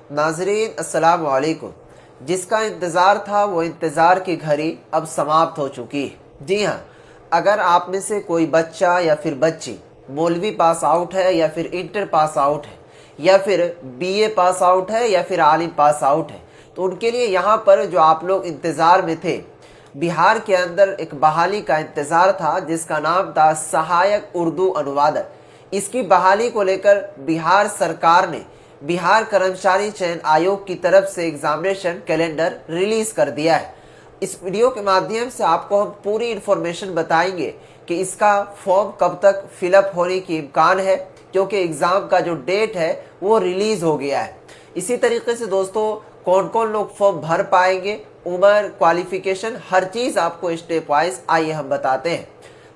नाज़रीन अस्सलाम वालेकुम। जिसका इंतज़ार था वो इंतज़ार की घड़ी अब समाप्त हो चुकी है। जी हाँ, अगर आप में से कोई बच्चा या फिर बच्ची मौलवी पास आउट है या फिर इंटर पास आउट है या फिर बीए पास आउट है या फिर आलिम पास आउट है, तो उनके लिए यहाँ पर जो आप लोग इंतज़ार में थे, बिहार के अंदर एक बहाली का इंतज़ार था जिसका नाम था सहायक उर्दू अनुवादक। इसकी बहाली को लेकर बिहार सरकार ने बिहार कर्मचारी चयन आयोग की तरफ से एग्जामिनेशन कैलेंडर रिलीज कर दिया है। इस वीडियो के माध्यम से आपको हम पूरी इन्फॉर्मेशन बताएंगे कि इसका फॉर्म कब तक फिलअप होने की इम्कान है, क्योंकि एग्ज़ाम का जो डेट है वो रिलीज़ हो गया है। इसी तरीके से दोस्तों कौन कौन लोग फॉर्म भर पाएंगे, उम्र, क्वालिफिकेशन, हर चीज़ आपको स्टेप वाइज आइए हम बताते हैं।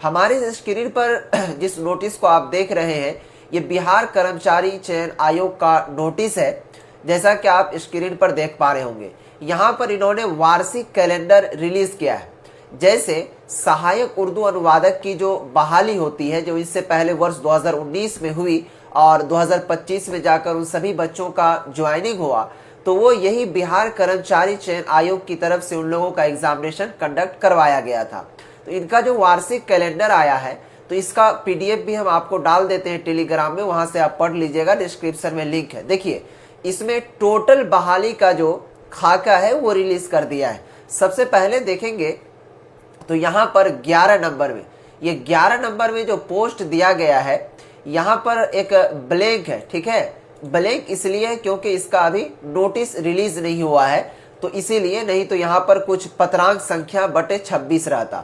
हमारे स्क्रीन पर जिस नोटिस को आप देख रहे हैं ये बिहार कर्मचारी चयन आयोग का नोटिस है, जैसा कि आप स्क्रीन पर देख पा रहे होंगे। यहाँ पर इन्होंने वार्षिक कैलेंडर रिलीज किया है। जैसे सहायक उर्दू अनुवादक की जो बहाली होती है, जो इससे पहले वर्ष 2019 में हुई और 2025 में जाकर उन सभी बच्चों का ज्वाइनिंग हुआ, तो वो यही बिहार कर्मचारी चयन आयोग की तरफ से उन लोगों का एग्जामिनेशन कंडक्ट करवाया गया था। तो इनका जो वार्षिक कैलेंडर आया है, तो इसका पीडीएफ भी हम आपको डाल देते हैं टेलीग्राम में, वहां से आप पढ़ लीजिएगा, डिस्क्रिप्शन में लिंक है। देखिए इसमें टोटल बहाली का जो खाका है वो रिलीज कर दिया है। सबसे पहले देखेंगे तो यहाँ पर 11 नंबर में, ये 11 नंबर में जो पोस्ट दिया गया है, यहाँ पर एक ब्लैंक है। ठीक है, ब्लैंक इसलिए है क्योंकि इसका अभी नोटिस रिलीज नहीं हुआ है, तो इसीलिए, नहीं तो यहाँ पर कुछ पत्रांक संख्या बटे 26 रहता।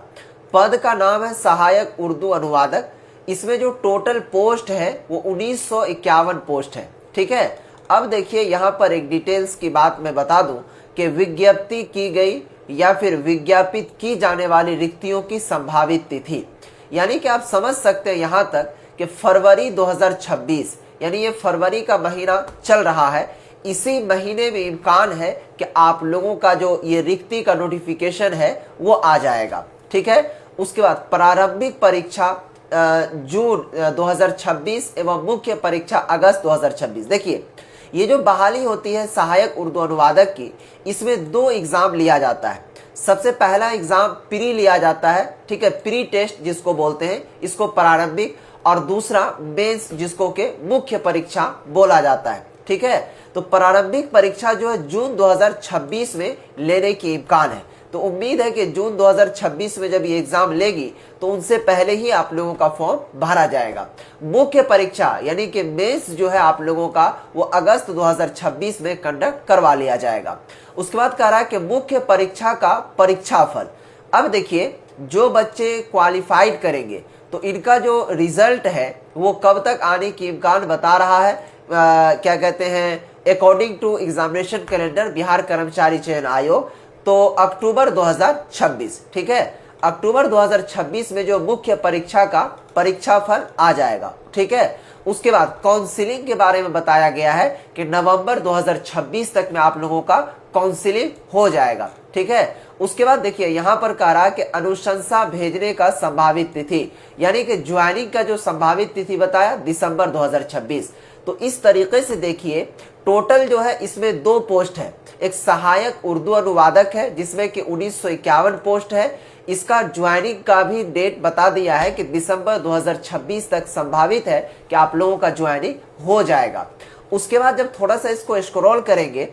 पद का नाम है सहायक उर्दू अनुवादक। इसमें जो टोटल पोस्ट है वो 1951 पोस्ट है। ठीक है, अब देखिए यहाँ पर एक डिटेल्स की बात मैं बता दूं कि विज्ञप्ति की गई या फिर विज्ञापित की जाने वाली रिक्तियों की संभावित तिथि, यानी कि आप समझ सकते हैं यहाँ तक कि फरवरी 2026, यानी ये फरवरी का महीना चल रहा है, इसी महीने में इम्कान है कि आप लोगों का जो ये रिक्ति का नोटिफिकेशन है वो आ जाएगा। ठीक है, उसके बाद प्रारंभिक परीक्षा जून 2026 एवं मुख्य परीक्षा अगस्त 2026। देखिए ये जो बहाली होती है सहायक उर्दू अनुवादक की, इसमें 2 एग्जाम लिया जाता है। सबसे पहला एग्जाम प्री लिया जाता है, ठीक है, प्री टेस्ट जिसको बोलते हैं, इसको प्रारंभिक, और दूसरा मेंस जिसको के मुख्य परीक्षा बोला जाता है। ठीक है, तो प्रारंभिक परीक्षा जो है जून 2026 में लेने की इम्कान है। तो उम्मीद है कि जून 2026 में जब ये एग्जाम लेगी तो उनसे पहले ही आप लोगों का फॉर्म भरा जाएगा। मुख्य परीक्षा यानी कि मेंस जो है आप लोगों का वो अगस्त 2026 में कंडक्ट करवा लिया जाएगा। उसके बाद कह रहा है कि मुख्य परीक्षा का परीक्षाफल। अब देखिए जो बच्चे क्वालिफाइड करेंगे तो इनका जो रिजल्ट है वो कब तक आने की इम्कान बता रहा है, क्या कहते हैं, according to examination calendar Bihar कर्मचारी चयन आयोग, तो अक्टूबर 2026। ठीक है, अक्टूबर 2026 में जो मुख्य परीक्षा का परीक्षाफल आ जाएगा। ठीक है, उसके बाद काउंसलिंग के बारे में बताया गया है कि नवंबर 2026 तक में आप लोगों का काउंसलिंग हो जाएगा। ठीक है, उसके बाद देखिए यहाँ पर कह रहा है कि अनुशंसा भेजने का संभावित तिथि, यानी कि ज्वाइनिंग का जो संभावित तिथि बताया दिसंबर 2026। तो इस तरीके से देखिए टोटल जो है इसमें 2 पोस्ट है। एक सहायक उर्दू अनुवादक है जिसमें कि 1951 पोस्ट है। इसका ज्वाइनिंग का भी डेट बता दिया है कि दिसंबर 2026 तक संभावित है कि आप लोगों का ज्वाइनिंग हो जाएगा। उसके बाद जब थोड़ा सा इसको स्क्रॉल करेंगे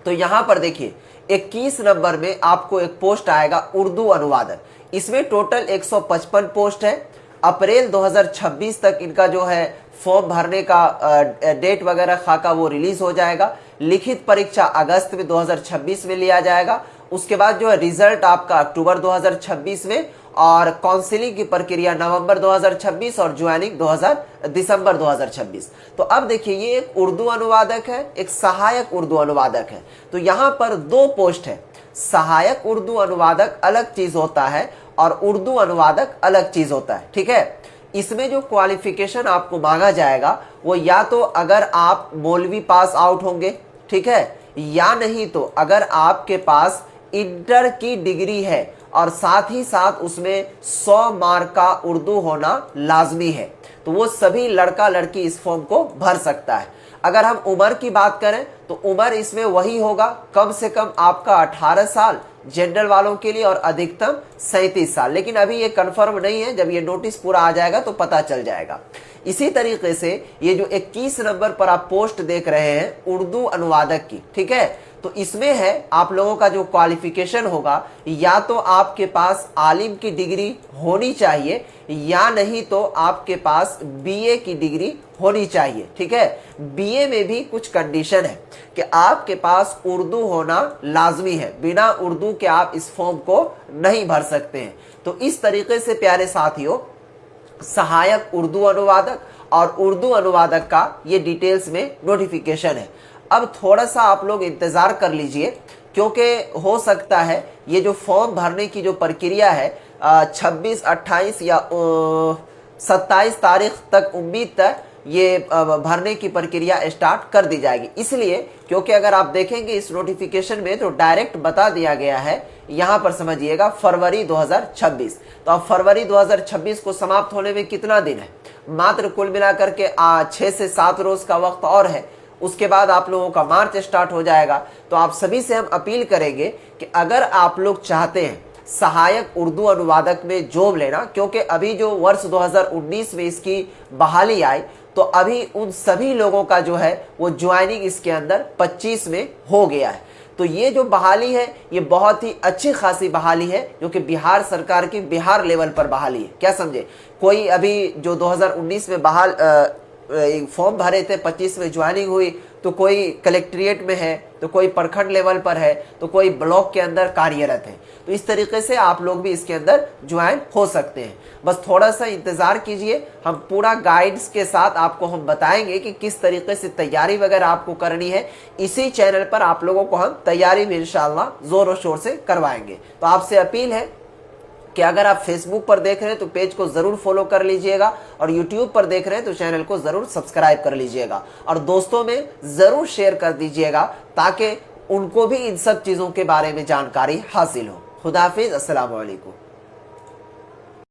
तो यहाँ पर देखिए 21 नंबर में आपको एक पोस्ट आएगा उर्दू अनुवादक। इसमें टोटल 155 पोस्ट है। अप्रैल 2026 तक इनका जो है फॉर्म भरने का डेट वगैरह खाका वो रिलीज हो जाएगा। लिखित परीक्षा अगस्त में 2026 में लिया जाएगा। उसके बाद जो है रिजल्ट आपका अक्टूबर 2026 में, और काउंसलिंग की प्रक्रिया नवंबर 2026 और ज्वाइनिंग दिसंबर 2026। तो अब देखिए ये एक उर्दू अनुवादक है, एक सहायक उर्दू अनुवादक है। तो यहाँ पर 2 पोस्ट है। सहायक उर्दू अनुवादक अलग चीज होता है और उर्दू अनुवादक अलग चीज होता है। ठीक है, इसमें जो क्वालिफिकेशन आपको मांगा जाएगा वो या तो अगर आप मौलवी पास आउट होंगे, ठीक है, या नहीं तो अगर आपके पास इंटर की डिग्री है और साथ ही साथ उसमें 100 मार्क का उर्दू होना लाजमी है, तो वो सभी लड़का लड़की इस फॉर्म को भर सकता है। अगर हम उम्र की बात करें तो उम्र इसमें वही होगा, कम से कम आपका 18 साल जनरल वालों के लिए और अधिकतम 37 साल। लेकिन अभी ये कंफर्म नहीं है, जब ये नोटिस पूरा आ जाएगा तो पता चल जाएगा। इसी तरीके से ये जो 21 नंबर पर आप पोस्ट देख रहे हैं उर्दू अनुवादक की, ठीक है, तो इसमें है आप लोगों का जो क्वालिफिकेशन होगा, या तो आपके पास आलिम की डिग्री होनी चाहिए या नहीं तो आपके पास बीए की डिग्री होनी चाहिए, ठीक है। बीए में भी कुछ कंडीशन है कि आपके पास उर्दू होना लाजमी है, बिना उर्दू के आप इस फॉर्म को नहीं भर सकते हैं। तो इस तरीके से प्यारे साथियों, सहायक उर्दू अनुवादक और उर्दू अनुवादक का ये डिटेल्स में नोटिफिकेशन है। अब थोड़ा सा आप लोग इंतज़ार कर लीजिए, क्योंकि हो सकता है ये जो फॉर्म भरने की जो प्रक्रिया है 26, 28 या 27 तारीख तक उम्मीद तक ये भरने की प्रक्रिया स्टार्ट कर दी जाएगी। इसलिए क्योंकि अगर आप देखेंगे इस नोटिफिकेशन में तो डायरेक्ट बता दिया गया है, यहाँ पर समझिएगा फरवरी 2026। तो अब फरवरी 2026 को समाप्त होने में कितना दिन है, मात्र कुल मिलाकर के 6 से 7 रोज का वक्त और है। उसके बाद आप लोगों का मार्च स्टार्ट हो जाएगा। तो आप सभी से हम अपील करेंगे कि अगर आप लोग चाहते हैं सहायक उर्दू अनुवादक में जॉब लेना, क्योंकि अभी जो वर्ष 2019 में इसकी बहाली आई, तो अभी उन सभी लोगों का जो है वो ज्वाइनिंग इसके अंदर 25 में हो गया है। तो ये जो बहाली है ये बहुत ही अच्छी खासी बहाली है, जो कि बिहार सरकार की बिहार लेवल पर बहाली है। क्या समझे, कोई अभी जो 2019 में बहाल फॉर्म भरे थे 25 में ज्वाइनिंग हुई, तो कोई कलेक्ट्रेट में है, तो कोई प्रखंड लेवल पर है, तो कोई ब्लॉक के अंदर कार्यरत है। तो इस तरीके से आप लोग भी इसके अंदर ज्वाइन हो सकते हैं। बस थोड़ा सा इंतजार कीजिए, हम पूरा गाइड्स के साथ आपको हम बताएंगे कि किस तरीके से तैयारी वगैरह आपको करनी है। इसी चैनल पर आप लोगों को हम तैयारी भी इंशाल्लाह जोरों शोर से करवाएंगे। तो आपसे अपील है कि अगर आप फेसबुक पर देख रहे हैं तो पेज को जरूर फॉलो कर लीजिएगा, और यूट्यूब पर देख रहे हैं तो चैनल को जरूर सब्सक्राइब कर लीजिएगा, और दोस्तों में जरूर शेयर कर दीजिएगा ताकि उनको भी इन सब चीजों के बारे में जानकारी हासिल हो। खुदा हाफिज, अस्सलाम वालेकुम।